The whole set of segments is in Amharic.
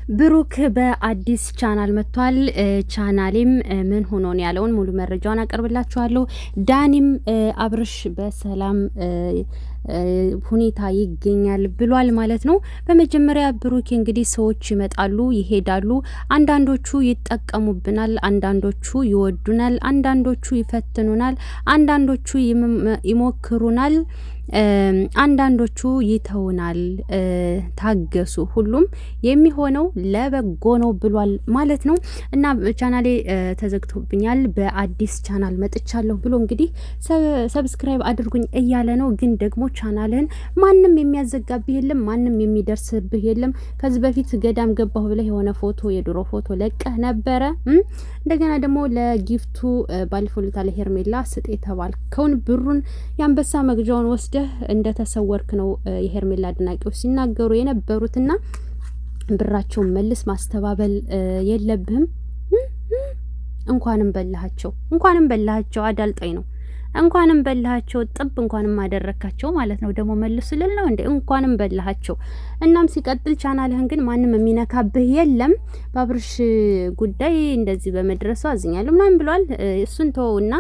ብሩክ በአዲስ ቻናል መጥቷል። ቻናሌም ምን ሆኖ ነው ያለውን ሙሉ መረጃውን አቀርብላችኋለሁ። ዳኒም አብርሽ በሰላም ሁኔታ ይገኛል ብሏል ማለት ነው። በመጀመሪያ ብሩክ እንግዲህ ሰዎች ይመጣሉ ይሄዳሉ፣ አንዳንዶቹ ይጠቀሙብናል፣ አንዳንዶቹ ይወዱናል፣ አንዳንዶቹ ይፈትኑናል፣ አንዳንዶቹ ይሞክሩናል፣ አንዳንዶቹ ይተውናል። ታገሱ፣ ሁሉም የሚሆነው ለበጎ ነው ብሏል ማለት ነው። እና ቻናሌ ተዘግቶብኛል በአዲስ ቻናል መጥቻለሁ ብሎ እንግዲህ ሰብስክራይብ አድርጉኝ እያለ ነው። ግን ደግሞ ቻናልን ማንም የሚያዘጋብህ የለም፣ ማንም የሚደርስብህ የለም። ከዚህ በፊት ገዳም ገባሁ ብለህ የሆነ ፎቶ የድሮ ፎቶ ለቀህ ነበረ። እንደገና ደግሞ ለጊፍቱ ባለፈው ዕለት ሄርሜላ ስጥ የተባልከውን ብሩን የአንበሳ መግዣውን ወስደህ እንደተሰወርክ ነው የሄርሜላ አድናቂዎች ሲናገሩ የነበሩትና ብራቸውን መልስ፣ ማስተባበል የለብህም። እንኳንም በላሃቸው አዳልጠኝ ነው። እንኳንም በላሃቸው ጥብ እንኳንም አደረካቸው ማለት ነው። ደግሞ መልሱ ልል ነው እንዴ? እንኳንም በላሃቸው። እናም ሲቀጥል ቻናልህን ግን ማንም የሚነካብህ የለም። በአብርሽ ጉዳይ እንደዚህ በመድረሱ አዝኛለሁ ምናምን ብሏል። እሱን ተወውና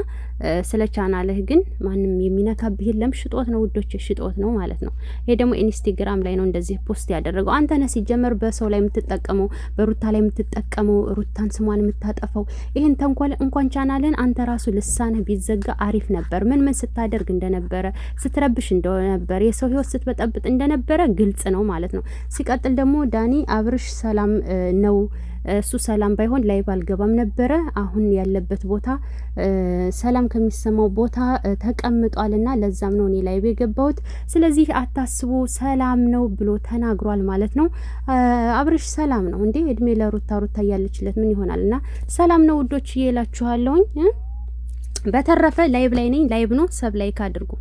ስለ ቻናልህ ግን ማንም የሚነካብህ የለም። ሽጦት ነው ውዶች፣ ሽጦት ነው ማለት ነው። ይሄ ደግሞ ኢንስታግራም ላይ ነው እንደዚህ ፖስት ያደረገው። አንተ ነህ ሲጀመር በሰው ላይ የምትጠቀመው፣ በሩታ ላይ የምትጠቀመው፣ ሩታን ስሟን የምታጠፈው። ይሄን ተንኮል እንኳን ቻናልህን አንተ ራሱ ልሳንህ ቢዘጋ አሪፍ ነበር። ምን ስታደርግ እንደነበረ፣ ስትረብሽ እንደነበር፣ የሰው ህይወት ስትበጠብጥ እንደነበረ ግልጽ ነው ማለት ነው። ሲቀጥል ደግሞ ዳኒ አብርሽ ሰላም ነው። እሱ ሰላም ባይሆን ላይቭ አልገባም ነበረ። አሁን ያለበት ቦታ ሰላም ከሚሰማው ቦታ ተቀምጧልና ለዛም ነው እኔ ላይቭ የገባሁት። ስለዚህ አታስቡ ሰላም ነው ብሎ ተናግሯል ማለት ነው። አብርሽ ሰላም ነው እንዴ? እድሜ ለሩታ፣ ሩታ እያለችለት ምን ይሆናልና ሰላም ነው ውዶች እየላችኋለሁኝ። በተረፈ ላይቭ ላይ ነኝ። ላይቭ ነው፣ ሰብ ላይክ አድርጉ።